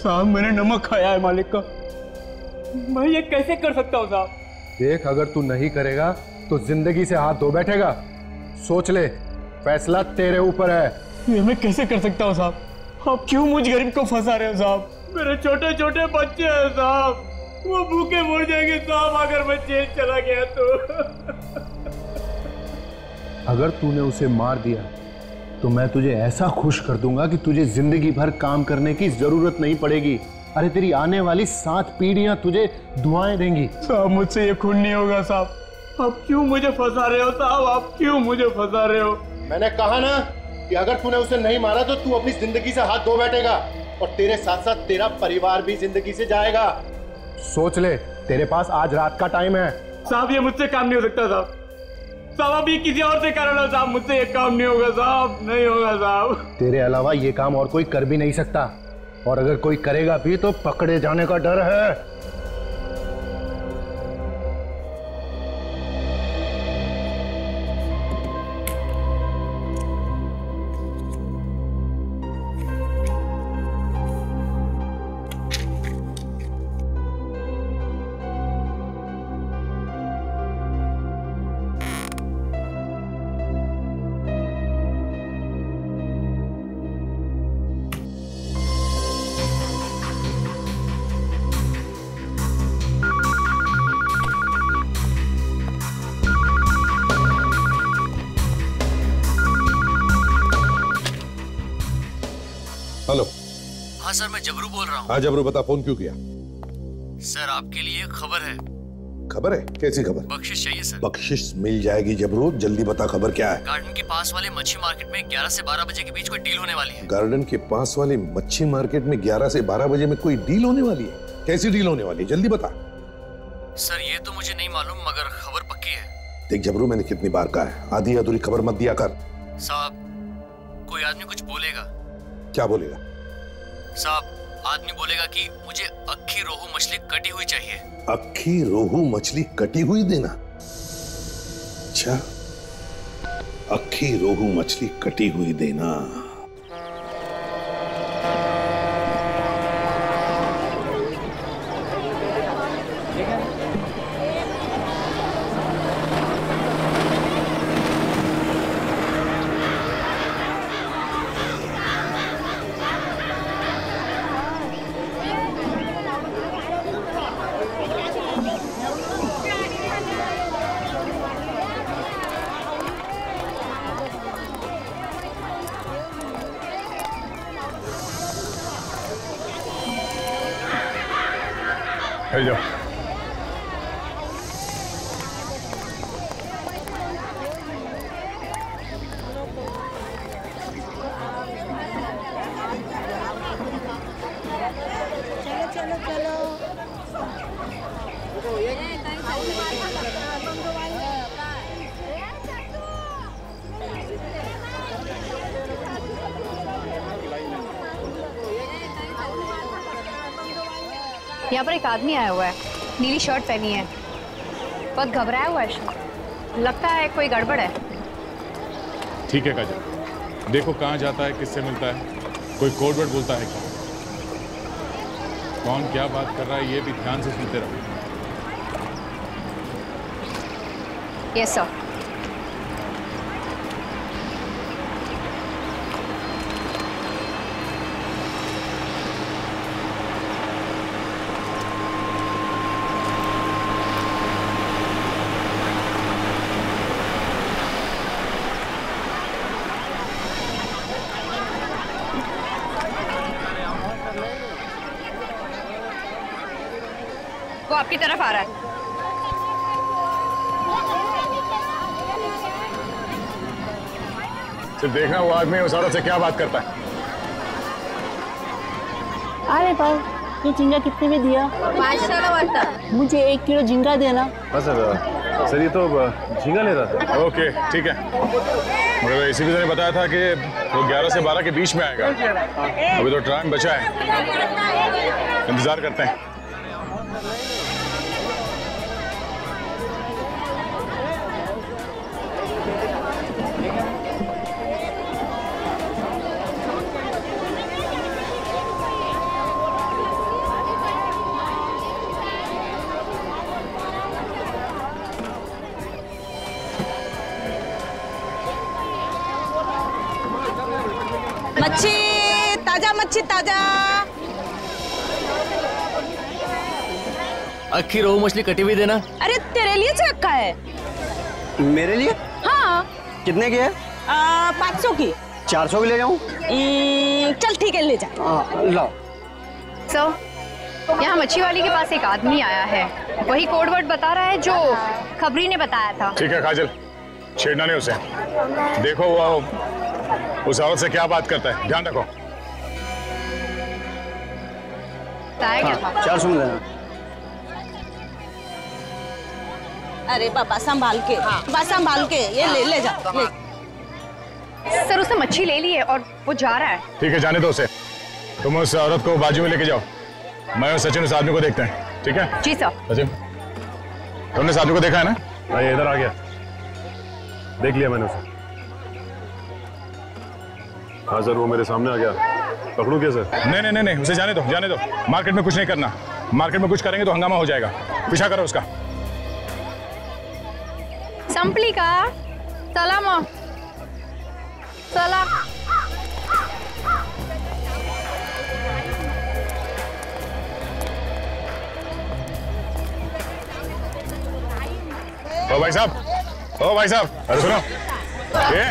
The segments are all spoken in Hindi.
साहब मैंने नमक खाया है मालिक का। मैं ये कैसे कर सकता हूँ साहब? देख, अगर तू नहीं करेगा तो जिंदगी से हाथ धो बैठेगा। सोच ले, फैसला तेरे ऊपर है। ये मैं कैसे कर सकता हूँ साहब? आप क्यों मुझ गरीब को फंसा रहे हो साहब? मेरे छोटे छोटे बच्चे हैं साहब, वो भूखे मर जाएंगे साहब अगर मैं जेल चला गया तो। अगर तूने उसे मार दिया तो मैं तुझे ऐसा खुश कर दूंगा कि तुझे जिंदगी भर काम करने की जरूरत नहीं पड़ेगी। अरे तेरी आने वाली 7 पीढ़ियां तुझे दुआएं देंगी। साहब मुझसे ये खून नहीं होगा साहब। आप क्यों मुझे फंसा रहे हो साहब? आप क्यों मुझे फंसा रहे हो? मैंने कहा ना कि अगर तूने उसे नहीं मारा तो तू अपनी जिंदगी से हाथ धो बैठेगा और तेरे साथ साथ तेरा परिवार भी जिंदगी से जाएगा। सोच ले, तेरे पास आज रात का टाइम है। साहब ये मुझसे काम नहीं हो सकता साहब। साहब अभी किसी और से कर लो साहब, मुझसे ये काम नहीं होगा साहब, नहीं होगा साहब। तेरे अलावा ये काम और कोई कर भी नहीं सकता, और अगर कोई करेगा भी तो पकड़े जाने का डर है। हेलो। हाँ सर, मैं जबरू बोल रहा हूँ। हाँ जबरू, बता, फोन क्यों किया? सर आपके लिए एक खबर है। खबर है? कैसी खबर? बख्शिश चाहिए सर। बख्शिश मिल जाएगी जबरू, जल्दी बता खबर क्या है। गार्डन के पास वाले मच्छी मार्केट में 11 से 12 बजे के बीच कोई डील होने वाली है। गार्डन के पास वाली मच्छी मार्केट में 11 से 12 बजे में कोई डील होने वाली है? कैसी डील होने वाली है, जल्दी बता। सर ये तो मुझे नहीं मालूम, मगर खबर पक्की है। देख जबरू, मैंने कितनी बार कहा है, आधी अधूरी खबर मत दिया कर। साहब कोई आदमी कुछ बोलेगा। क्या बोलेगा? साहब आदमी बोलेगा कि मुझे अक्खी रोहू मछली कटी हुई चाहिए। अक्खी रोहू मछली कटी हुई देना? अच्छा, अक्खी रोहू मछली कटी हुई देना। जाओ। चलो चलो यहाँ पर एक आदमी आया हुआ है, नीली शर्ट पहनी है, बहुत घबराया हुआ है, लगता है कोई गड़बड़ है। ठीक है काजल, देखो कहाँ जाता है, किससे मिलता है, कोई कोड वर्ड बोलता है क्या, कौन क्या बात कर रहा है, ये भी ध्यान से सुनते रहो। Yes sir. वो आपकी तरफ आ रहा है। सिर्फ देखना वो आदमी उस औरत से क्या बात करता है। अरे भाई, ये झींगा कितने में दिया? 500 का वाटा। मुझे 1 किलो झींगा देना। सर ये तो झींगा ले रहा था। ओके ठीक है, मगर इसी भी ने बताया था कि वो 11 से 12 के बीच में आएगा। अभी तो टाइम बचा है, इंतजार करते हैं। मच्छी ताजा। अक्खी रोहू मछली कटी हुई देना। अरे तेरे लिए से रखा है। मेरे लिए? हाँ। कितने की है? 500 की। 400 की ले जाऊं? चल ठीक है, ले जा। लाओ। यहाँ मच्छी वाली के पास एक आदमी आया है, वही कोड वर्ड बता रहा है जो खबरी ने बताया था। ठीक है काजल, छेड़ना नहीं उसे। देखो वो उस औरत से क्या बात करता है, ध्यान रखो। बताया क्या था? 400 में देना। अरे बाबा संभाल के, ये ले जा। सर उसने मच्छी ले ली है और वो जा रहा है। ठीक है, जाने दो उसे। तुम उस औरत को बाजू में लेके जाओ, मैं और सचिन उस आदमी को देखते हैं। ठीक है जी सर। सचिन, तुमने उस आदमी को देखा है ना? भाई इधर आ गया, देख लिया मैंने उसे। हाँ सर, वो मेरे सामने आ गया। पकड़ू क्या सर? नहीं, उसे जाने दो। मार्केट में कुछ नहीं करना, मार्केट में कुछ करेंगे तो हंगामा हो जाएगा। पीछा करो उसका। संपली का चला मग चला। ओ भाई साहब, अरे सुनो ये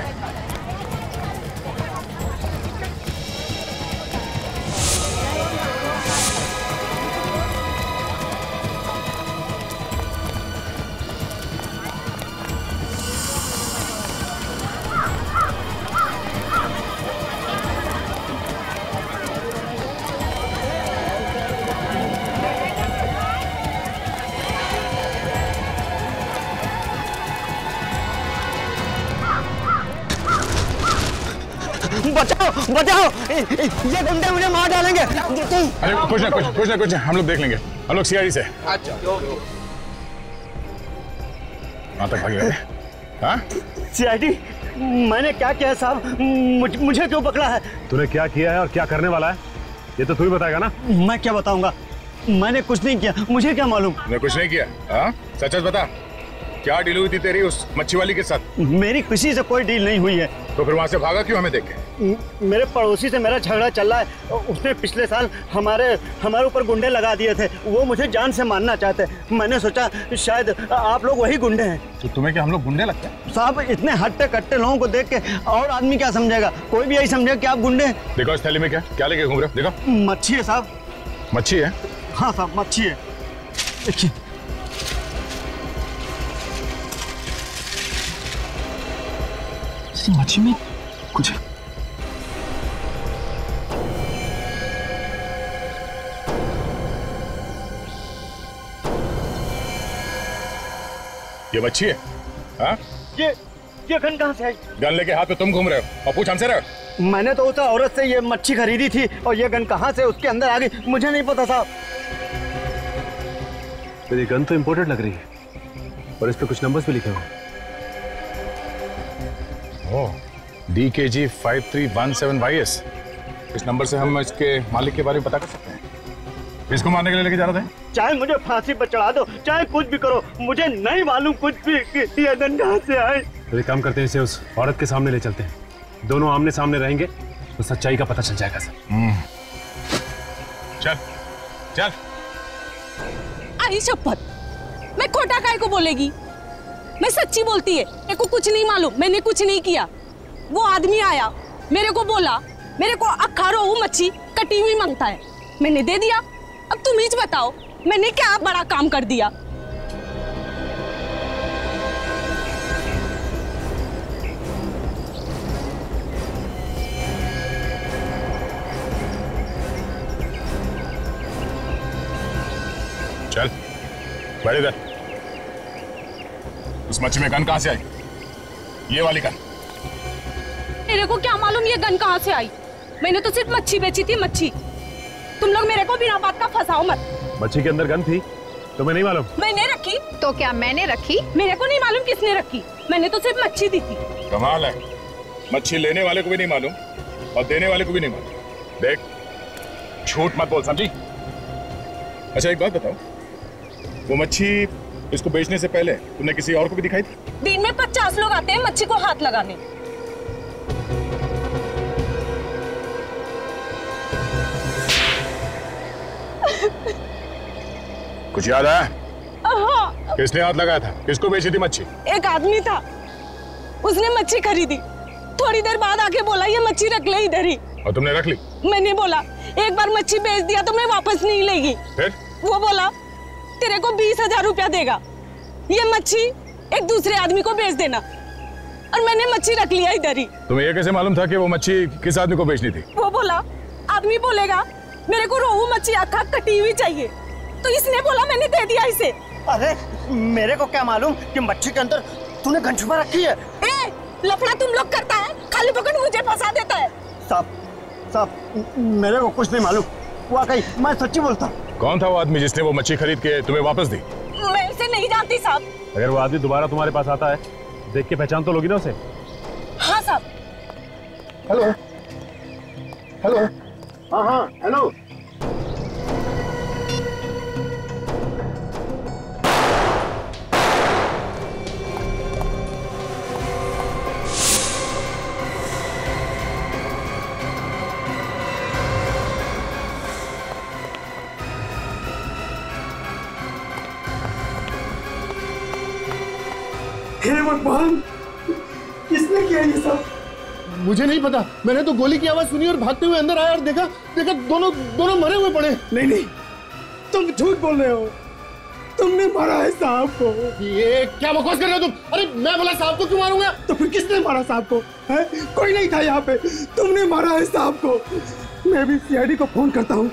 बचाओ, ये गुंडे मुझे मार डालेंगे। अरे कुछ ना, हम लोग देख लेंगे। हम लोग सीआईडी से। अच्छा वहां तक भाग गए। हाँ सीआईडी, मैंने क्या किया साहब? मुझे क्यों पकड़ा है? तूने क्या किया है और क्या करने वाला है, ये तो तू ही बताएगा ना। मैं क्या बताऊंगा? मैंने कुछ नहीं किया, मुझे क्या मालूम? तूने कुछ नहीं किया? हाँ सच बता, क्या डील हुई थी तेरी उस मच्छी वाली के साथ? मेरी किसी से कोई डील नहीं हुई है। तो फिर वहां से भागा क्यों हमें देख के? मेरे पड़ोसी से मेरा झगड़ा चल रहा है। उसने पिछले साल हमारे ऊपर गुंडे लगा दिए थे। वो मुझे जान से मारना चाहते। मैंने सोचा शायद आप लोग वही गुंडे हैं। तो तुम्हें क्या हम लोग गुंडे लगते हैं? साहब इतने हट्टे कट्टे लोगों को देख के और आदमी क्या समझेगा? कोई भी यही समझेगा कि आप गुंडे हैं। देखो इस थैली में क्या लेके घूम रहे हो? देखो मच्छी है साहब। मच्छी है? हाँ साहब मच्छी है, देखिए। मच्छी में कुछ ये मच्छी है? हाँ ये गन कहाँ से आई? गन लेके हाथ में तुम घूम रहे हो और पूछ हमसे रहे हो? मैंने तो उस औरत से ये मच्छी खरीदी थी और ये गन कहाँ से उसके अंदर आ गई मुझे नहीं पता साहब। मेरी गन तो इंपोर्टेड लग रही है और इस पे कुछ नंबर्स भी लिखे हुए हैं। DKG 5317YS। इस नंबर से हम इसके मालिक के बारे में पता कर सकते हैं। इसको मारने के लिए लेके जा रहे थे? चाहे मुझे फांसी पर चढ़ा दो, चाहे कुछ भी करो, मुझे नहीं मालूम कुछ भी कि ये गन कहाँ से आए। तो एक काम करते हैं, इसे उस औरत के सामने ले चलते हैं। दोनों आमने सामने रहेंगे तो सच्चाई का पता चल जाएगा सर। चल। आई शपथ, मैं खोटा काय को बोलेगी? मैं सच्ची बोलती है। मेरे को कुछ नहीं मालूम, मैंने कुछ नहीं किया। वो आदमी आया, मेरे को बोला मेरे को अक्खा रोहू मच्छी कटी हुई मांगता है, मैंने दे दिया। अब तुम ही बताओ मैंने क्या बड़ा काम कर दिया? चल बैठ इधर। उस मच्छी में गन कहाँ से आई? ये वाली गन? मेरे को क्या मालूम ये गन कहाँ से आई? मैंने तो सिर्फ मच्छी बेची थी, मच्छी। तुम लोग मेरे को बिना बात का फंसाओ मत। मच्छी के अंदर गन थी, तुम्हें नहीं मालूम? मैंने रखी। तो क्या मैंने रखी? मेरे को नहीं मालूम किसने रखी, मैंने तो सिर्फ मच्छी दी थी। कमाल है, मच्छी लेने वाले को भी नहीं मालूम और देने वाले को भी नहीं मालूम। देख, झूठ मत बोल, समझी? अच्छा एक बात बताओ, वो मच्छी इसको बेचने से पहले तुमने किसी और को भी दिखाई थी? दिन में 50 लोग आते हैं मच्छी को हाथ लगाने। कुछ याद आया? हाँ। किसने हाथ लगाया था? किसको बेची थी मच्छी? एक आदमी था, उसने मच्छी खरीदी, थोड़ी देर बाद आके बोला ये मच्छी रख ले इधर ही। और तुमने रख ली? मैंने बोला एक बार मच्छी बेच दिया तो मैं वापस नहीं लेगी। फिर? वो बोला तेरे को 20,000 रुपया देगा, ये मच्छी एक दूसरे आदमी को बेच देना, और मैंने मच्छी रख लिया इधर ही। तुम्हें ये कैसे मालूम था कि वो मच्छी किस आदमी को बेचनी थी? वो बोला आदमी बोलेगा मेरे को रोहू मच्छी अक्खा कटी हुई चाहिए, तो इसने बोला मैंने दे दिया इसे। अरे मेरे को क्या मालूम कि मच्छी के अंदर तूने गन छुपा रखी है। ए, लफड़ा तुम लोग करता है, खाली पकड़ मुझे फंसा देता है। साहब मेरे को कुछ नहीं मालूम, वाकई मैं सच्ची बोलता। कौन था वो आदमी जिसने वो मच्छी खरीद के तुम्हें वापस दी? मैं इसे नहीं जानती साहब। अगर वो आदमी दोबारा तुम्हारे पास आता है, देख के पहचान तो लोगी ना उसे? हाँ साहब। हेलो हेलो, हाँ हेलो। हे भगवान, किसने किया ये सब? मुझे नहीं पता, मैंने तो गोली की आवाज सुनी और भागते हुए अंदर आया और देखा दोनों मरे हुए पड़े। नहीं, तुम झूठ बोल रहे हो, तुमने मारा है साहब को। ये क्या बकवास कर रहे हो तुम? अरे मैं बोला साहब को क्यों मारूंगा? तो फिर किसने मारा साहब को? है? कोई नहीं था यहाँ पे, तुमने मारा है साहब को। मैं भी सीआईडी को फोन करता हूँ।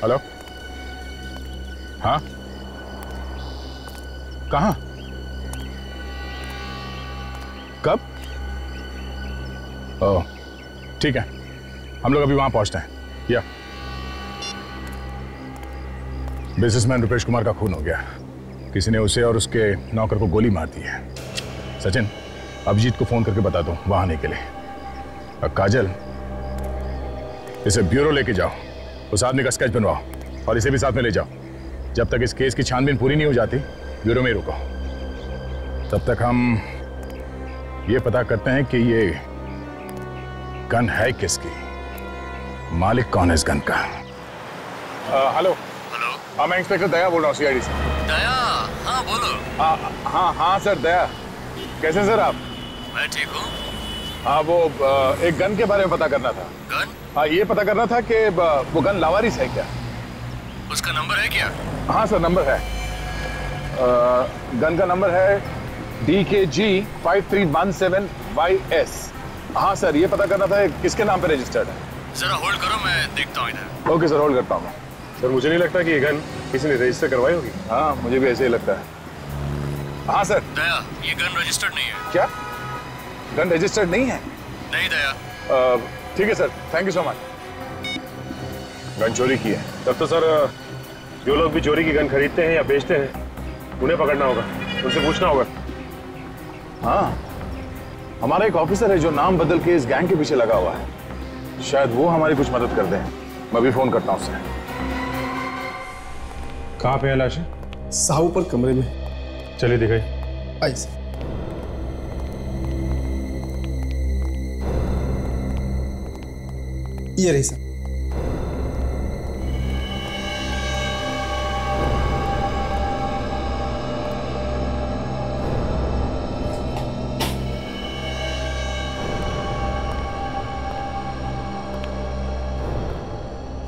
हेलो, हाँ, कहाँ, कब? ओह ठीक है, हम लोग अभी वहां पहुंचते हैं। या बिजनेसमैन रुपेश कुमार का खून हो गया, किसी ने उसे और उसके नौकर को गोली मार दी है। सचिन, अभिजीत को फोन करके बता दो वहां आने के लिए। और काजल, इसे ब्यूरो लेके जाओ, उस आदमी का स्केच बनवाओ और इसे भी साथ में ले जाओ। जब तक इस केस की छानबीन पूरी नहीं हो जाती, ब्यूरो में ही रुको। तब तक हम ये पता करते हैं कि ये गन है किसकी, मालिक कौन है इस गन का। हेलो, हाँ मैं इंस्पेक्टर दया बोल रहा हूँ सीआईडी से। दया? हाँ बोलो। हाँ सर, दया। कैसे सर आप? मैं ठीक हूँ। हाँ वो एक गन के बारे में पता करना था। गन? हाँ ये पता करना था कि वो गन लावारिस है क्या? उसका नंबर है क्या? हाँ सर नंबर है। गन का नंबर है DKG 5317YS। हाँ सर ये पता करना था किसके नाम पे रजिस्टर्ड है। जरा होल्ड करो, मैं देखता हूँ इधर। ओके सर, होल्ड करता हूँ मैं। सर मुझे नहीं लगता कि ये गन किसी ने रजिस्टर करवाई होगी। हाँ मुझे भी ऐसे ही लगता है। हाँ सर। दया, ये गन रजिस्टर्ड नहीं है। क्या? गन रजिस्टर्ड नहीं है? नहीं दया। ठीक है sir, thank you so much. Gun चोरी की है। तब तो सर जो लोग भी चोरी की गन खरीदते हैं या बेचते हैं, उन्हें पकड़ना होगा, उनसे पूछना होगा। हाँ, हमारा एक ऑफिसर है जो नाम बदल के इस गैंग के पीछे लगा हुआ है, शायद वो हमारी कुछ मदद कर दें। मैं भी फोन करता हूँ उससे। कहाँ पे है लाशें? साहब ऊपर कमरे में। चलिए दिखाई। आई सर। ये रही सर।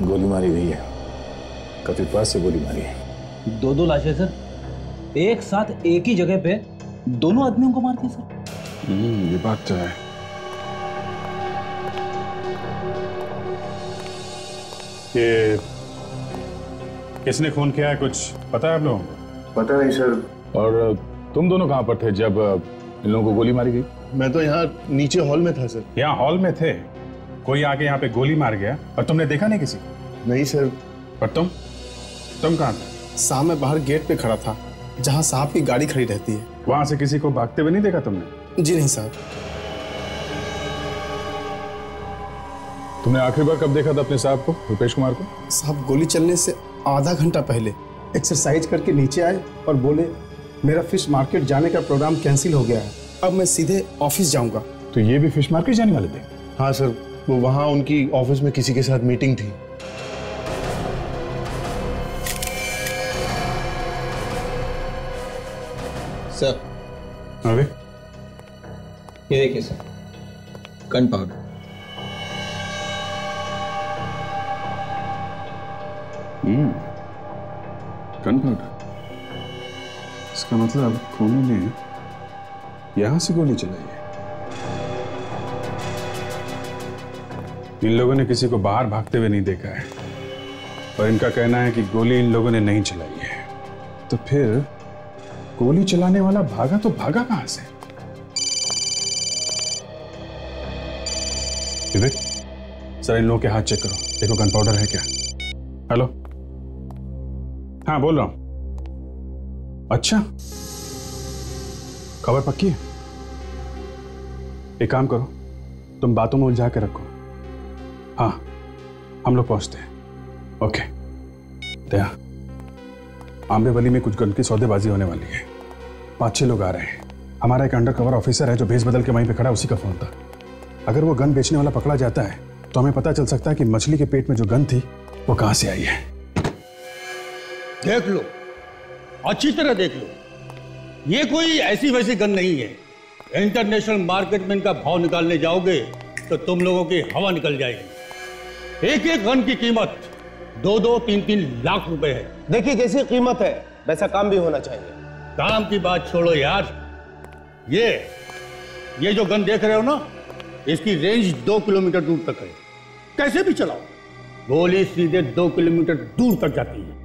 गोली मारी गई है, कथित पास से गोली मारी है। दो लाशें सर, एक साथ एक ही जगह पे दोनों आदमियों को मार दिया सर। ये बात तो है। ये किसने खून किया है, कुछ पता है आप लोगों को? पता नहीं सर। और तुम दोनों कहाँ पर थे जब इन लोगों को गोली मारी गई? मैं तो यहाँ नीचे हॉल में था सर। यहाँ हॉल में थे, कोई आके यहाँ पे गोली मार गया और तुमने देखा नहीं किसी? नहीं सर। पर तुम कहाँ थे? साहब मैं बाहर गेट पे खड़ा था, जहाँ साहब की गाड़ी खड़ी रहती है। वहां से किसी को भागते हुए नहीं देखा तुमने? जी नहीं साहब। तुमने आखिरी बार कब देखा था अपने साहब को, रुपेश कुमार को? साहब गोली चलने से आधा घंटा पहले एक्सरसाइज करके नीचे आए और बोले मेरा फिश मार्केट जाने का प्रोग्राम कैंसिल हो गया है, अब मैं सीधे ऑफिस जाऊंगा। तो ये भी फिश मार्केट जाने वाले थे? हाँ सर, वो वहां उनकी ऑफिस में किसी के साथ मीटिंग थी। सर अरे ये देखिए sir, gun powder. Gun powder. इसका मतलब खूनी ने यहां से गोली चलाई है। इन लोगों ने किसी को बाहर भागते हुए नहीं देखा है और इनका कहना है कि गोली इन लोगों ने नहीं चलाई है। तो फिर गोली चलाने वाला भागा तो भागा कहां से? विवेक, सर इन लोगों के हाथ चेक करो, देखो गन पाउडर है क्या। हेलो, हाँ बोल रहा हूं। अच्छा, खबर पक्की है? एक काम करो, तुम बातों में उलझा के रखो। हाँ, हम लोग पहुंचते हैं। ओके। दया, आंबेवली में कुछ गन की सौदेबाजी होने वाली है। 5-6 लोग आ रहे हैं। हमारा एक अंडर कवर ऑफिसर है जो भेस बदल के वहीं पे खड़ा, उसी का फोन था। अगर वो गन बेचने वाला पकड़ा जाता है तो हमें पता चल सकता है कि मछली के पेट में जो गन थी वो कहां से आई है। देख लो, अच्छी तरह देख लो, ये कोई ऐसी वैसी गन नहीं है। इंटरनेशनल मार्केट में इनका भाव निकालने जाओगे तो तुम लोगों की हवा निकल जाएगी। एक एक गन की कीमत 2-2, 3-3 लाख रुपए है। देखिए, जैसी कीमत है वैसा काम भी होना चाहिए। काम की बात छोड़ो यार, ये जो गन देख रहे हो ना, इसकी रेंज 2 किलोमीटर दूर तक है। कैसे भी चलाओ, गोली सीधे 2 किलोमीटर दूर तक जाती है।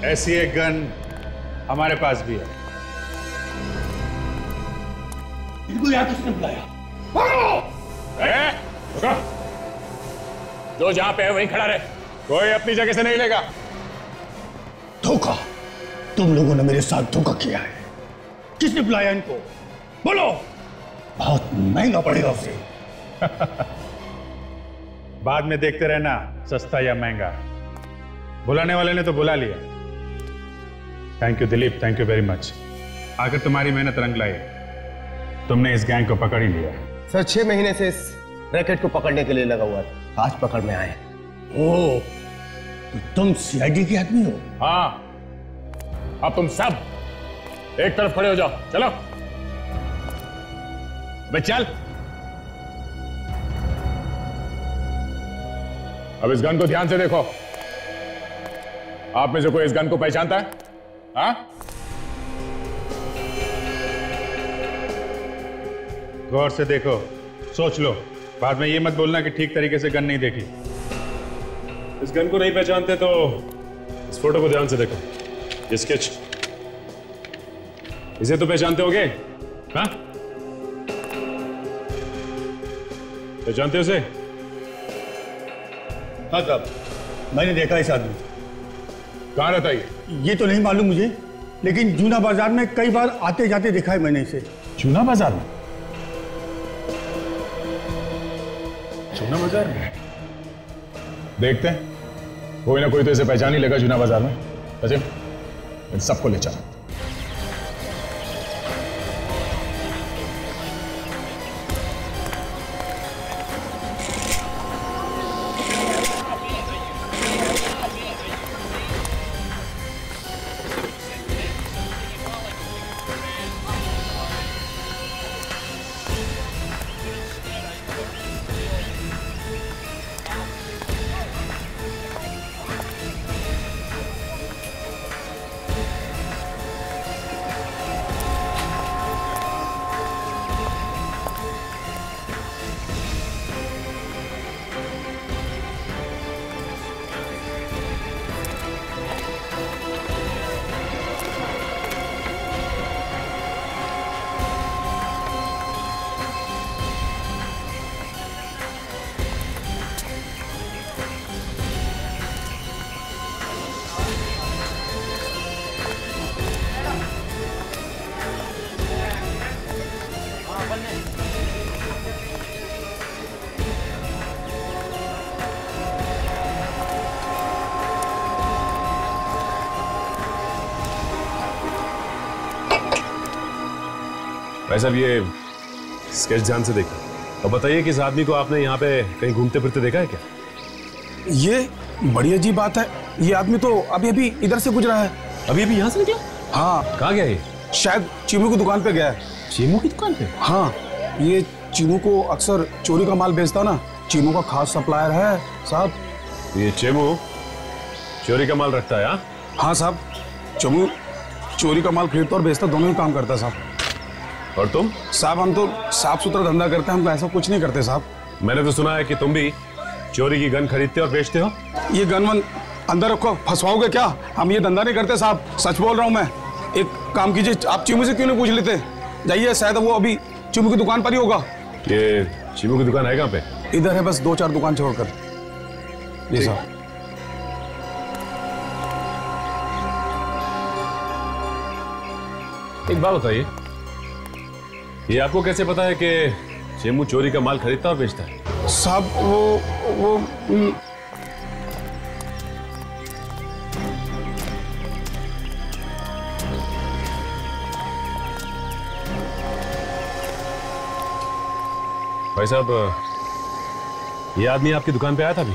ऐसी एक गन हमारे पास भी है। इनको यहाँ किसने बुलाया? जो जहां पे है वहीं खड़ा रहे, कोई अपनी जगह से नहीं लेगा। धोखा, तुम लोगों ने मेरे साथ धोखा किया है। किसने बुलाया इनको? बोलो, बहुत महंगा पड़ेगा उसे। बाद में देखते रहना सस्ता या महंगा। बुलाने वाले ने तो बुला लिया। Thank you Dilip, thank you very much. आखिर तुम्हारी मेहनत रंग लाई, तुमने इस गैंग को पकड़ ही लिया। सर 6 महीने से इस रैकेट को पकड़ने के लिए लगा हुआ था, आज पकड़ में आए। ओह, तो तुम सीआईडी के आदमी हो? हाँ, अब तुम सब एक तरफ खड़े हो जाओ। चलो बे चल। अब इस गन को ध्यान से देखो। आप में से कोई इस गन को पहचानता है? हाँ? गौर से देखो, सोच लो, बाद में ये मत बोलना कि ठीक तरीके से गन नहीं देखी। इस गन को नहीं पहचानते तो इस फोटो को ध्यान से देखो, ये स्केच, इसे तो पहचानते होगे? हाँ, पहचानते हो उसे? हाँ साहब, मैंने देखा इस आदमी। कहाँ रहता है ये तो नहीं मालूम मुझे, लेकिन जूना बाजार में कई बार आते जाते देखा है मैंने इसे। जूना बाजार में? जूना बाजार में देखते हैं, कोई ना कोई तो इसे पहचान ही लेगा जूना बाजार में। सचिन, इन सबको ले चल। भाई साहब, ये स्केच ध्यान से देखो अब बताइए कि इस आदमी को आपने यहाँ पे कहीं घूमते फिरते देखा है क्या? ये बड़ी अजीब बात है। ये आदमी तो अभी अभी इधर से गुजरा है। अभी अभी यहाँ से निकला? हाँ। कहाँ गया ये? शायद चीमू की दुकान पे गया है। चीमू की दुकान पे? हाँ, ये चीमू को अक्सर चोरी का माल बेचता ना, चीमू का खास सप्लायर है साहब। ये चीमू चोरी का माल रखता है? हाँ साहब, चीमू चोरी का माल खरीदता और बेचता दोनों ही काम करता है साहब। और तुम? साहब हम तो साफ सुथरा धंधा करते हैं, हम ऐसा कुछ नहीं करते साहब। मैंने तो सुना है कि तुम भी चोरी की गन खरीदते और बेचते हो। ये गन वन अंदर रखो, फंसवाओगे क्या? हम ये धंधा नहीं करते साहब, सच बोल रहा हूँ मैं। एक काम कीजिए, आप चीमू से क्यों नहीं पूछ लेते? जाइए, शायद वो अभी चीमू की दुकान पर ही होगा। ये चीमू की दुकान है कहाँ पे? इधर है, बस 2-4 दुकान छोड़कर। जी साहब। एक बात बताइए, ये आपको कैसे पता है कि चीमू चोरी का माल खरीदता और बेचता है? साहब वो भाई साहब, ये आदमी आपकी दुकान पे आया था अभी?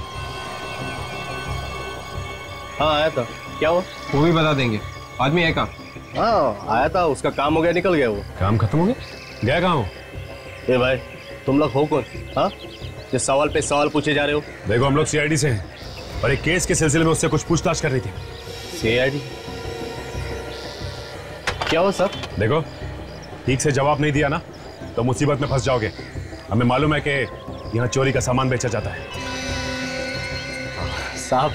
हाँ आया था। क्या हुआ? वो भी बता देंगे। आदमी है कहाँ? हाँ आया था, उसका काम हो गया, निकल गया वो। काम खत्म हो गया? गया कहाँ हो? ए भाई, तुम लोग हो कौन? हाँ, जो सवाल पे सवाल पूछे जा रहे हो? देखो, हम लोग सीआईडी से हैं और एक केस के सिलसिले में उससे कुछ पूछताछ कर रही थी। सीआईडी? क्या हुआ सर? देखो, ठीक से जवाब नहीं दिया ना तो मुसीबत में फंस जाओगे। हमें मालूम है कि यहाँ चोरी का सामान बेचा जाता है। साहब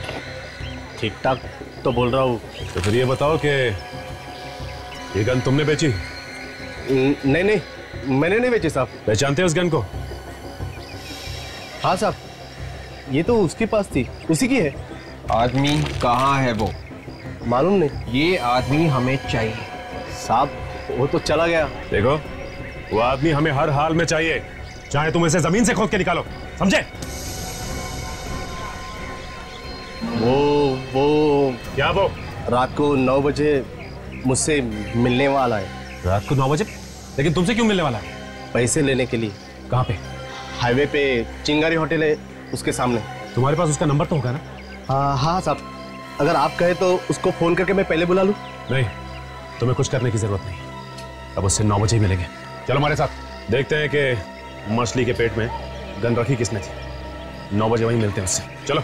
ठीक ठाक तो बोल रहा हूँ। तो फिर ये बताओ कि ये गन तुमने बेची? नहीं नहीं, मैंने नहीं बेची साहब। पहचानते हो उस गन को? हाँ साहब, ये तो उसके पास थी, उसी की है। आदमी कहाँ है वो? मालूम नहीं। ये आदमी हमें चाहिए साहब। वो तो चला गया। देखो, वो आदमी हमें हर हाल में चाहिए, चाहे तुम इसे जमीन से खोद के निकालो, समझे? वो क्या? वो रात को 9 बजे मुझसे मिलने वाला है। रात को 9 बजे? लेकिन तुमसे क्यों मिलने वाला है? पैसे लेने के लिए। कहाँ पे? हाईवे पे चिंगारी होटल है, उसके सामने। तुम्हारे पास उसका नंबर तो होगा ना? हाँ साहब, अगर आप कहे तो उसको फोन करके मैं पहले बुला लूं। नहीं, तुम्हें कुछ करने की जरूरत नहीं, अब उससे 9 बजे ही मिलेंगे। चलो हमारे साथ, देखते हैं कि मछली के पेट में गन रखी किसने थी। 9 बजे वहीं मिलते हैं उससे। चलो।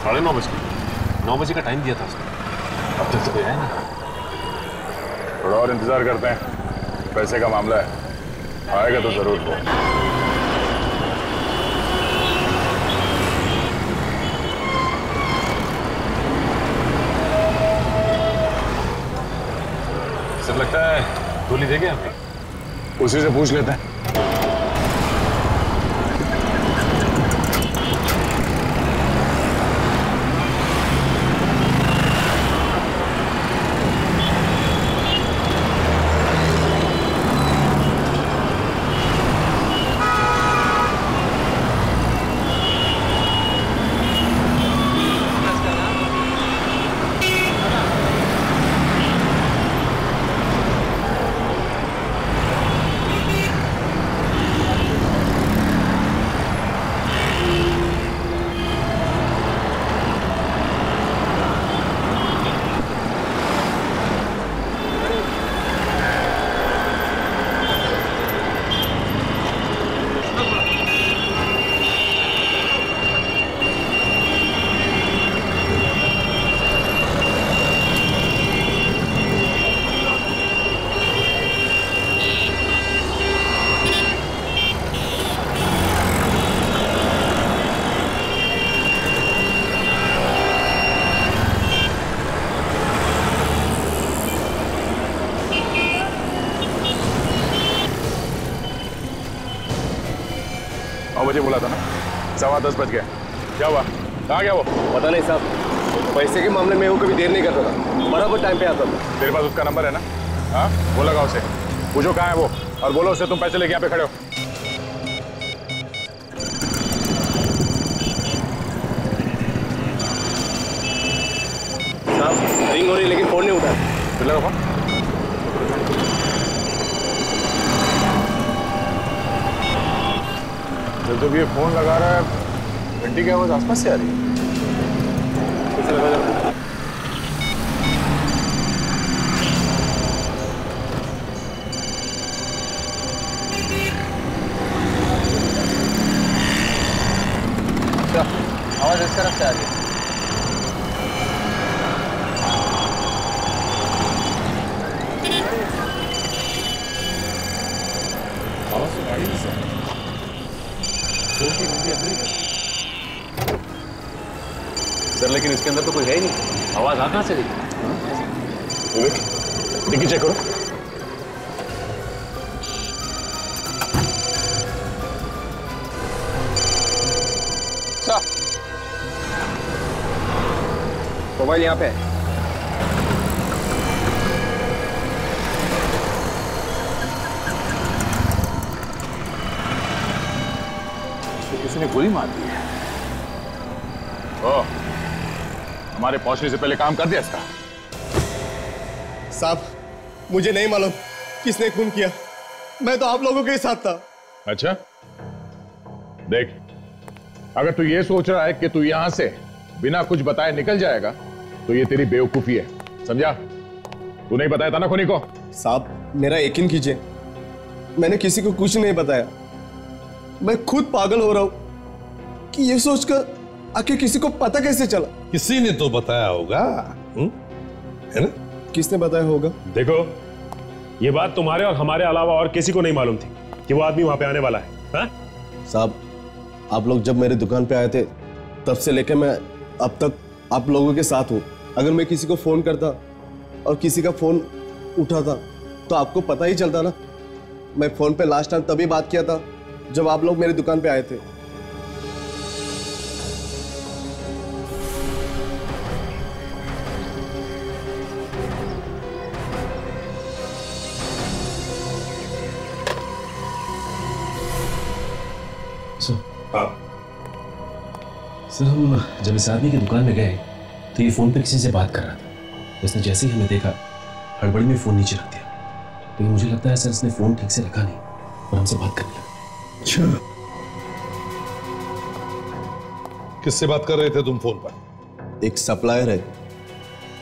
साढ़े 9 बजे, 9 बजे का टाइम दिया था उसने, अब तक तो कोई आया नहीं। थोड़ा और इंतजार करते हैं, पैसे का मामला है, आएगा तो जरूर वो। सब लगता है गोली दे गया, उसी से पूछ लेते हैं। मुझे बोला था ना, 10:15 बज गए। क्या हुआ? कहाँ गया वो? पता नहीं साहब, पैसे के मामले में वो कभी देर नहीं करता था, बराबर टाइम पे आता था। तेरे पास उसका नंबर है ना? हाँ, वो लगाओ उसे, पूछो कहाँ है वो, और बोलो उसे तुम पैसे लेके यहाँ पे खड़े हो। साहब रिंग हो रही लेकिन फोन नहीं उठाया। फिर लगा फोन। जब ये फोन लगा रहा है, घंटी की आवाज आसपास से आ रही है। आवाज इस तरफ से आ रही है। आवाज तो गाड़ी से सर, लेकिन इसके अंदर तो कोई है ही नहीं, आवाज आ कहां से रही? डिक्की चेक करो। मोबाइल यहाँ पे है। तो किसी ने गोली मार दी है। हमारे पहुंचने से पहले काम कर दिया इसका। साहब मुझे नहीं मालूम किसने खून किया, मैं तो आप लोगों के साथ था। अच्छा देख, अगर तू ये सोच रहा है कि तू यहां से बिना कुछ बताए निकल जाएगा तो ये तेरी बेवकूफी है, समझा? तू नहीं बताया था ना खूनी को? साहब मेरा यकीन कीजिए, मैंने किसी को कुछ नहीं बताया। मैं खुद पागल हो रहा हूं कि ये सोचकर आखिर किसी को पता कैसे चला। किसी ने तो बताया होगा, है ना? किसने बताया होगा? देखो, ये बात तुम्हारे और हमारे अलावा और किसी को नहीं मालूम थी कि वो आदमी वहां पे आने वाला है। हा? साहब आप लोग जब मेरे दुकान पे आए थे तब से लेकर मैं अब तक आप लोगों के साथ हूं। अगर मैं किसी को फोन करता और किसी का फोन उठाता तो आपको पता ही चलता ना। मैं फोन पे लास्ट टाइम तभी बात किया था जब आप लोग मेरी दुकान पे आए थे। सर हम जब इस आदमी की दुकान में गए तो ये फोन पे किसी से बात कर रहा था। उसने जैसे ही हमें देखा हड़बड़ी में फोन नीचे रख दिया, लेकिन मुझे लगता है सर इसने फोन ठीक से रखा नहीं और हमसे बात करने लगा। अच्छा, किससे बात कर रहे थे तुम फोन पर? एक सप्लायर है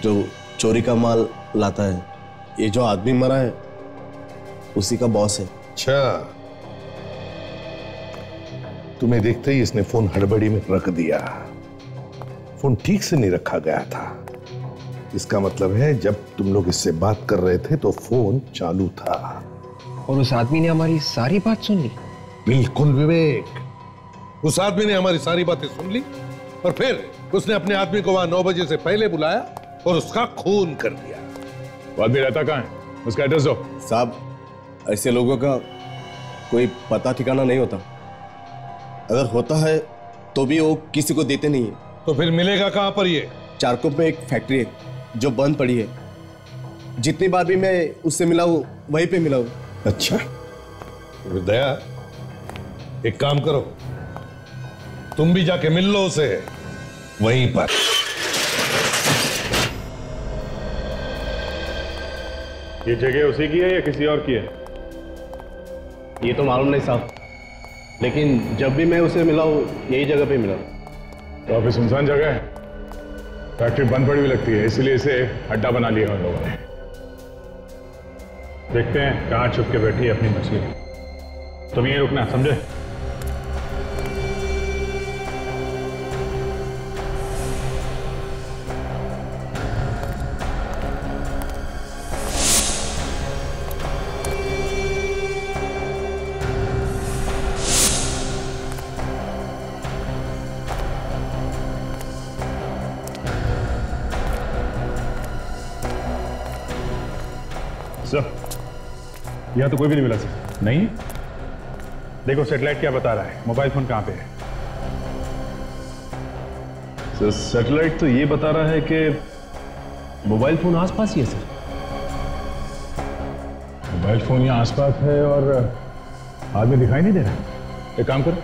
जो चोरी का माल लाता है। ये जो आदमी मरा है उसी का बॉस है। अच्छा, तुम्हें देखते ही इसने फोन हड़बड़ी में रख दिया। फोन ठीक से नहीं रखा गया था। इसका मतलब है जब तुम लोग इससे बात कर रहे थे तो फोन चालू था। और उस आदमी ने हमारी सारी बात सुन ली? बिल्कुल विवेक, उस आदमी ने हमारी सारी बातें सुन ली और फिर उसने अपने आदमी को वहां 9 बजे से पहले बुलाया और उसका खून कर दिया। वो आदमी रहता कहाँ है? उसका एड्रेस दो। साहब ऐसे लोगों का कोई पता ठिकाना नहीं होता। अगर होता है तो भी वो किसी को देते नहीं है। तो फिर मिलेगा कहां पर? ये चारकोप में एक फैक्ट्री है जो बंद पड़ी है। जितनी बार भी मैं उससे मिला हूं वहीं पे मिला हूं। अच्छा दया, एक काम करो, तुम भी जाके मिल लो उसे वहीं पर। ये जगह उसी की है या किसी और की है? ये तो मालूम नहीं साहब, लेकिन जब भी मैं उसे मिला हूं यही जगह पे मिला। तो अभी सुनसान जगह है, फैक्ट्री बंद पड़ी हुई लगती है, इसलिए इसे अड्डा बना लिया उन लोगों ने। देखते हैं कहां छुप के बैठी है अपनी मछली। तुम यहीं रुकना, समझे? यहाँ तो कोई भी नहीं मिला सर। नहीं? देखो सेटेलाइट क्या बता रहा है, मोबाइल फोन कहाँ पे है? सर सैटेलाइट तो ये बता रहा है कि मोबाइल फोन आसपास ही है सर। मोबाइल फोन यहाँ आसपास है और आदमी दिखाई नहीं दे रहा। एक काम करो,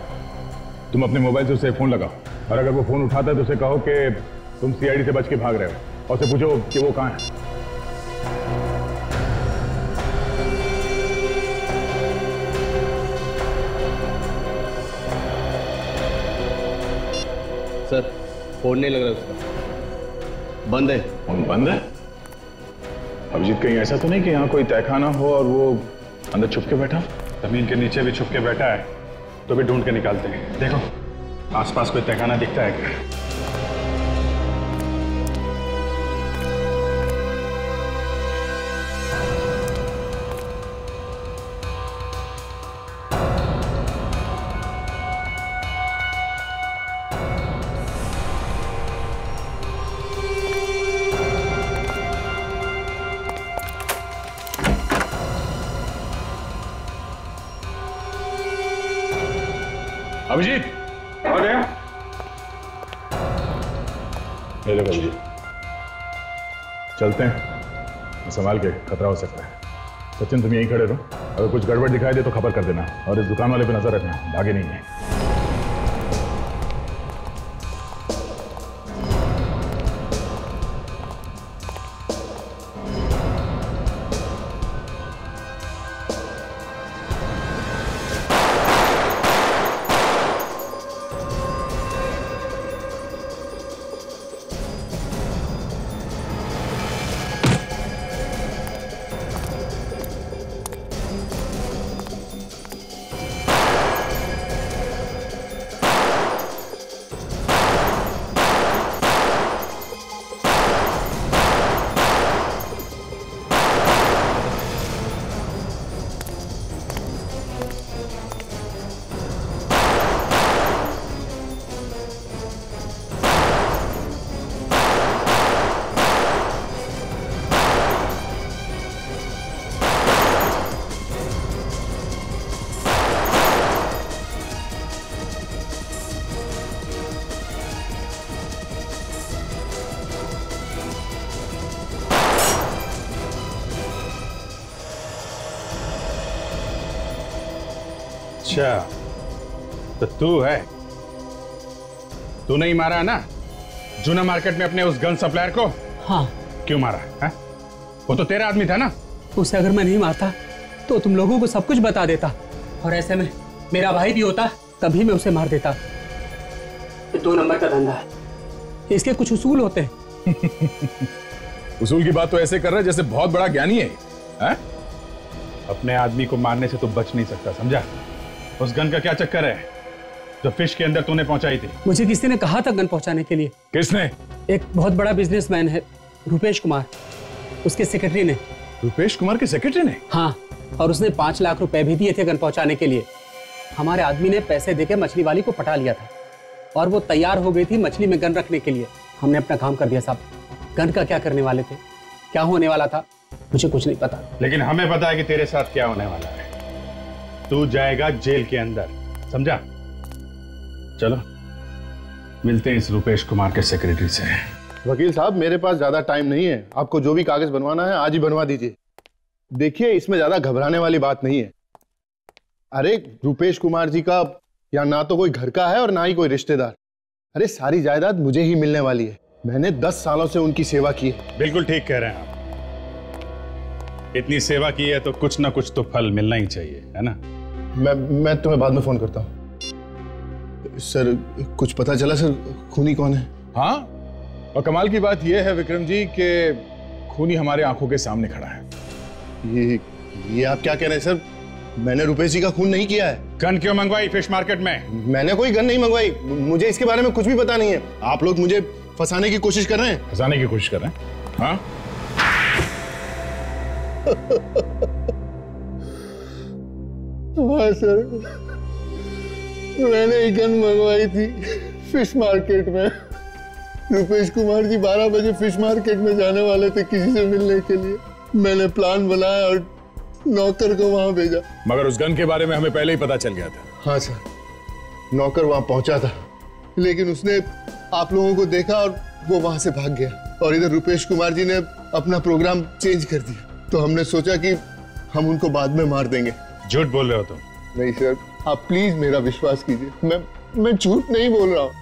तुम अपने मोबाइल से उसे फोन लगाओ और अगर वो फोन उठाता है तो उसे कहो कि तुम सीआईडी से बच के भाग रहे हो और उसे पूछो कि वो कहाँ है। सर फोन नहीं लग रहा उसका, बंद है। फोन बंद है? अभिजीत कहीं ऐसा तो नहीं कि यहाँ कोई तहखाना हो और वो अंदर छुप के बैठा? जमीन के नीचे भी छुप के बैठा है तो भी ढूंढ के निकालते हैं। देखो आसपास कोई तहखाना दिखता है क्या? अभिजीत आ गया। ले लो अभिजीत, चलते हैं, संभाल के, खतरा हो सकता है। सचिन तुम यहीं खड़े रहो, अगर कुछ गड़बड़ दिखाई दे तो खबर कर देना और इस दुकान वाले पे नजर रखना, भागे नहीं है। अच्छा तो तू है, तू नहीं मारा है ना जूना मार्केट में अपने उस गन सप्लायर को? हाँ। क्यों मारा है? वो तो तेरा आदमी था ना। उसे अगर मैं नहीं मारता तो तुम लोगों को सब कुछ बता देता, और ऐसे में मेरा भाई भी होता तभी मैं उसे मार देता। ये 2 नंबर का धंधा है, इसके कुछ उसूल होते हैं। उसूल की बात तो ऐसे कर रहा है जैसे बहुत बड़ा ज्ञानी है, है? अपने आदमी को मारने से तू बच नहीं सकता, समझा? उस गन का क्या चक्कर है जो फिश के अंदर तूने पहुंचाई थी? मुझे किसी ने कहा था गन पहुंचाने के लिए। किसने? एक बहुत बड़ा बिजनेसमैन है, रुपेश कुमार, उसके सेक्रेटरी ने। रुपेश कुमार के सेक्रेटरी ने? हाँ, और उसने 5 लाख रुपए भी दिए थे गन पहुंचाने के लिए। हमारे आदमी ने पैसे देके मछली वाली को पटा लिया था और वो तैयार हो गई थी मछली में गन रखने के लिए। हमने अपना काम कर दिया साहब। गन का क्या करने वाले थे, क्या होने वाला था, मुझे कुछ नहीं पता। लेकिन हमें पता है कि तेरे साथ क्या होने वाला है। तू जाएगा जेल के अंदर, समझा? चलो मिलते हैं इस रुपेश कुमार के सेक्रेटरी से। वकील साहब मेरे पास ज्यादा टाइम नहीं है, आपको जो भी कागज बनवाना है आज ही बनवा दीजिए। देखिए इसमें ज्यादा घबराने वाली बात नहीं है। अरे रुपेश कुमार जी का या ना तो कोई घर का है और ना ही कोई रिश्तेदार। अरे सारी जायदाद मुझे ही मिलने वाली है, मैंने 10 सालों से उनकी सेवा की है। बिल्कुल ठीक कह रहे हैं आप, इतनी सेवा की है तो कुछ ना कुछ तो फल मिलना ही चाहिए, है ना? मैं तुम्हें बाद में फोन करता हूँ। सर कुछ पता चला सर खूनी कौन है? हाँ, और कमाल की बात यह है विक्रम जी कि खूनी हमारे आंखों के सामने खड़ा है। ये आप क्या कह रहे हैं सर? मैंने रुपेश जी का खून नहीं किया है। गन क्यों मंगवाई फिश मार्केट में? मैंने कोई गन नहीं मंगवाई, मुझे इसके बारे में कुछ भी पता नहीं है। आप लोग मुझे फंसाने की कोशिश कर रहे हैं। फंसाने की कोशिश कर रहे हैं? हाँ हाँ सर, मैंने एक गन मंगवाई थी फिश मार्केट में। रुपेश कुमार जी 12 बजे फिश मार्केट में जाने वाले थे किसी से मिलने के लिए। मैंने प्लान बनाया और नौकर को वहां भेजा। मगर उस गन के बारे में हमें पहले ही पता चल गया था। हाँ सर, नौकर वहां पहुंचा था लेकिन उसने आप लोगों को देखा और वो वहां से भाग गया, और इधर रुपेश कुमार जी ने अपना प्रोग्राम चेंज कर दिया। तो हमने सोचा कि हम उनको बाद में मार देंगे। झूठ बोल रहे हो तुम? नहीं सर, आप प्लीज मेरा विश्वास कीजिए, मैं झूठ नहीं बोल रहा हूँ।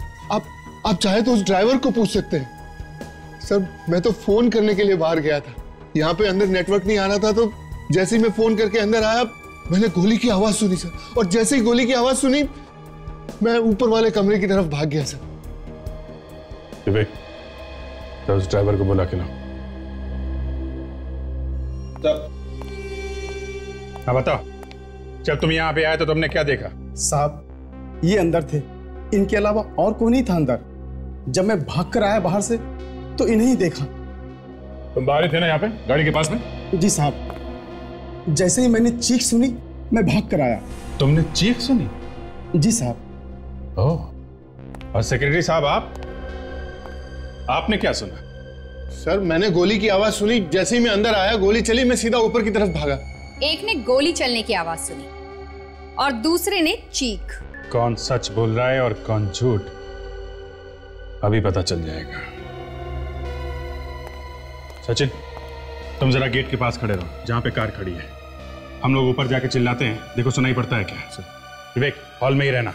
आप चाहे तो उस ड्राइवर को पूछ सकते हैं। सर मैं तो फोन करने के लिए बाहर गया था, यहाँ पे अंदर नेटवर्क नहीं आ रहा था, तो जैसे ही मैं फोन करके अंदर आया मैंने गोली की आवाज सुनी सर, और जैसे ही गोली की आवाज सुनी मैं ऊपर वाले कमरे की तरफ भाग गया सर। विवेक, तो उस ड्राइवर को बुला के लाओ। हाँ बताओ, जब तुम यहाँ पे आए तो तुमने क्या देखा? साहब ये अंदर थे, इनके अलावा और कोई नहीं था अंदर। जब मैं भाग कर आया बाहर से तो इन्हें ही देखा। तुम बाहर ही थे ना यहाँ पे गाड़ी के पास में? जी साहब, जैसे ही मैंने चीख सुनी मैं भाग कर आया। तुमने चीख सुनी? जी साहब। ओह, और सेक्रेटरी साहब आपने क्या सुना? सर मैंने गोली की आवाज सुनी, जैसे ही मैं अंदर आया गोली चली, मैं सीधा ऊपर की तरफ भागा। एक ने गोली चलने की आवाज सुनी और दूसरे ने चीख। कौन सच बोल रहा है और कौन झूठ, अभी पता चल जाएगा। सचिन, तुम जरा गेट के पास खड़े रहो जहां पे कार खड़ी है। हम लोग ऊपर जाके चिल्लाते हैं, देखो सुनाई पड़ता है क्या। विवेक, हॉल में ही रहना।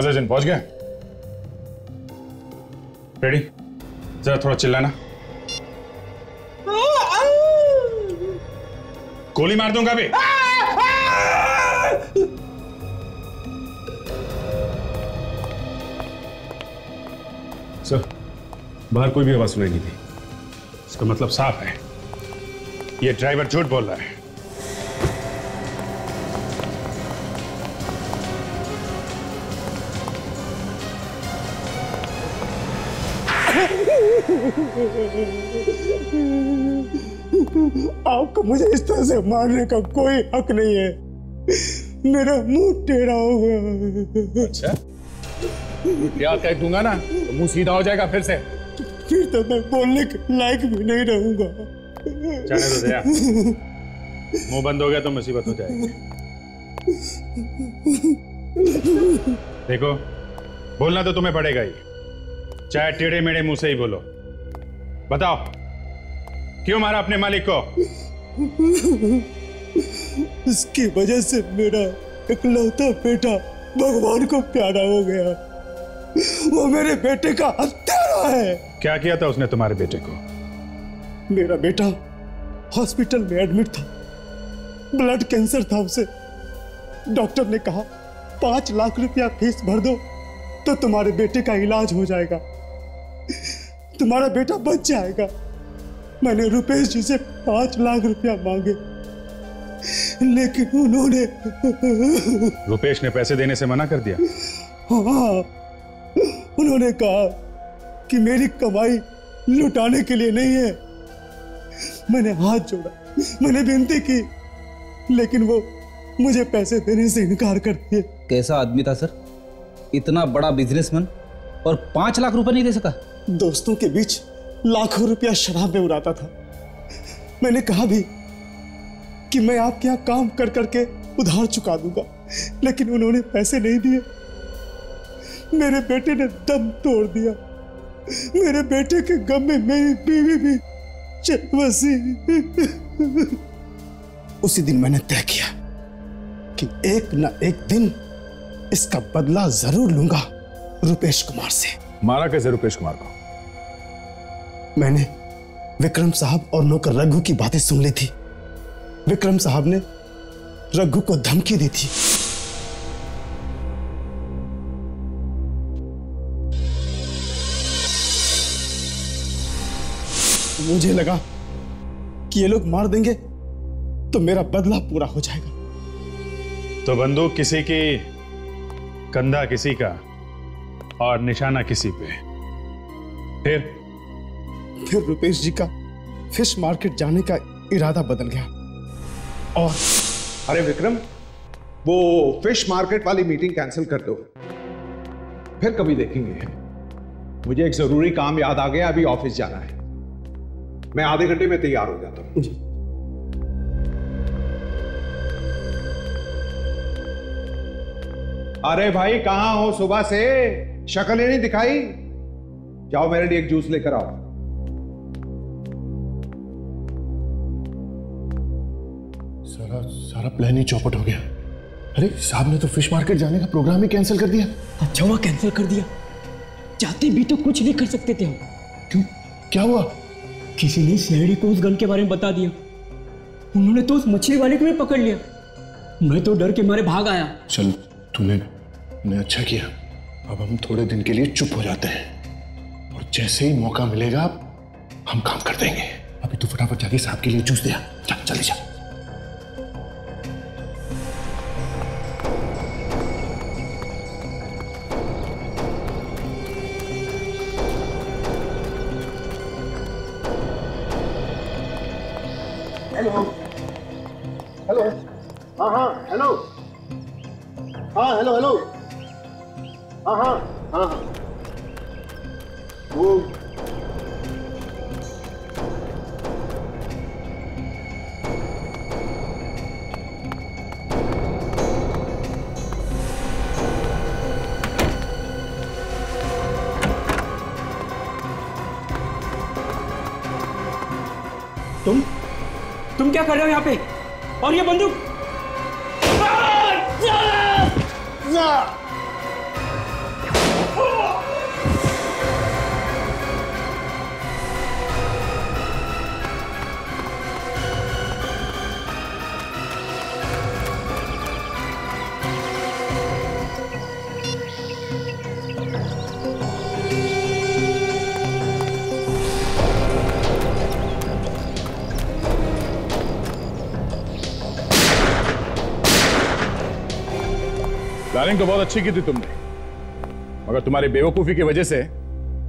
सचिन पहुंच गया? रेडी? जरा थोड़ा चिल्लाना। गोली मार दूंगा अभी। सर, बाहर कोई भी आवाज सुनाई नहीं थी। इसका मतलब साफ है, ये ड्राइवर झूठ बोल रहा है। आपको मुझे इस तरह से मारने का कोई हक नहीं है। मेरा मुंह टेढ़ा हो गया। अच्छा, क्या कह दूंगा ना तो मुंह सीधा हो जाएगा फिर से। फिर तो मैं बोलने के लायक भी नहीं रहूंगा। जाने दो दया, मुंह बंद हो गया तो मुसीबत हो जाएगी। देखो, बोलना तो तुम्हें पड़ेगा ही, चाहे टेढ़े मेढ़े मुंह से ही बोलो। बताओ, क्यों मारा अपने मालिक को? इसकी वजह से मेरा इकलौता बेटा भगवान को प्यारा हो गया। वो मेरे बेटे का हत्यारा है। क्या किया था उसने तुम्हारे बेटे को? मेरा बेटा हॉस्पिटल में एडमिट था, ब्लड कैंसर था उसे। डॉक्टर ने कहा 5 लाख रुपया फीस भर दो तो तुम्हारे बेटे का इलाज हो जाएगा, तुम्हारा बेटा बच जाएगा। मैंने रुपेश जी से 5 लाख रुपया मांगे, लेकिन उन्होंने रुपेश ने पैसे देने से मना कर दिया? हाँ, उन्होंने कहा कि मेरी कमाई लुटाने के लिए नहीं है। मैंने हाथ जोड़ा, मैंने विनती की, लेकिन वो मुझे पैसे देने से इनकार कर दिए। कैसा आदमी था सर, इतना बड़ा बिजनेसमैन और 5 लाख रुपए नहीं दे सका? दोस्तों के बीच लाखों रुपया शराब में उड़ाता था। मैंने कहा भी कि मैं आपके यहाँ काम कर करके उधार चुका दूंगा, लेकिन उन्होंने पैसे नहीं दिए। मेरे बेटे ने दम तोड़ दिया। मेरे बेटे के गम में मेरी बीवी भी चल बसी। उसी दिन मैंने तय किया कि एक न एक दिन इसका बदला जरूर लूंगा रुपेश कुमार से। मारा कैसे रुपेश कुमार को? मैंने विक्रम साहब और नौकर रघु की बातें सुन ली थी। विक्रम साहब ने रघु को धमकी दी थी। मुझे लगा कि ये लोग मार देंगे तो मेरा बदला पूरा हो जाएगा। तो बंदूक किसी की, कंधा किसी का और निशाना किसी पे। फिर रुपेश जी का फिश मार्केट जाने का इरादा बदल गया। और अरे विक्रम, वो फिश मार्केट वाली मीटिंग कैंसिल कर दो, फिर कभी देखेंगे। मुझे एक जरूरी काम याद आ गया, अभी ऑफिस जाना है। मैं आधे घंटे में तैयार हो जाता हूं। अरे भाई कहां हो सुबह से? शक्ल ही नहीं दिखाई। जाओ मेरे लिए एक जूस लेकर आओ। सारा प्लान ही चौपट हो गया। अरे साहब ने तो फिश मार्केट जाने का प्रोग्राम ही कैंसिल कर दिया। अच्छा हुआ कैंसिल कर दिया, चाहते भी तो कुछ भी कर सकते थे हम। क्यों, क्या हुआ? किसी ने सीआईडी को उस गन के बारे में बता दिया। उन्होंने तो उस मछली वाले को भी पकड़ लिया। मैं तो डर के मारे भाग आया। चल, तूने अच्छा किया। अब हम थोड़े दिन के लिए चुप हो जाते हैं और जैसे ही मौका मिलेगा हम काम कर देंगे। अभी तू फटाफट जाके साहब के लिए जूस दे आ। चल जल्दी जा। हेलो हेलो, हाँ हेलो, हाँ हेलो, हाँ वो तुम क्या कर रहे हो यहाँ पे? और ये बंदूक? प्लानिंग तो बहुत अच्छी की थी तुमने, मगर तुम्हारी बेवकूफी की वजह से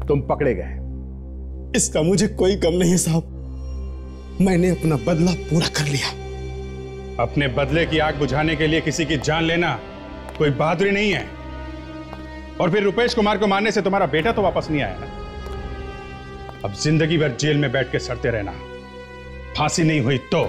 तुम पकड़े गए। इसका मुझे कोई गम नहीं है साहब। मैंने अपना बदला पूरा कर लिया। अपने बदले की आग बुझाने के लिए किसी की जान लेना कोई बहादुरी नहीं है। और फिर रुपेश कुमार को मारने से तुम्हारा बेटा तो वापस नहीं आया ना। अब जिंदगी भर जेल में बैठ के सड़ते रहना। फांसी नहीं हुई तो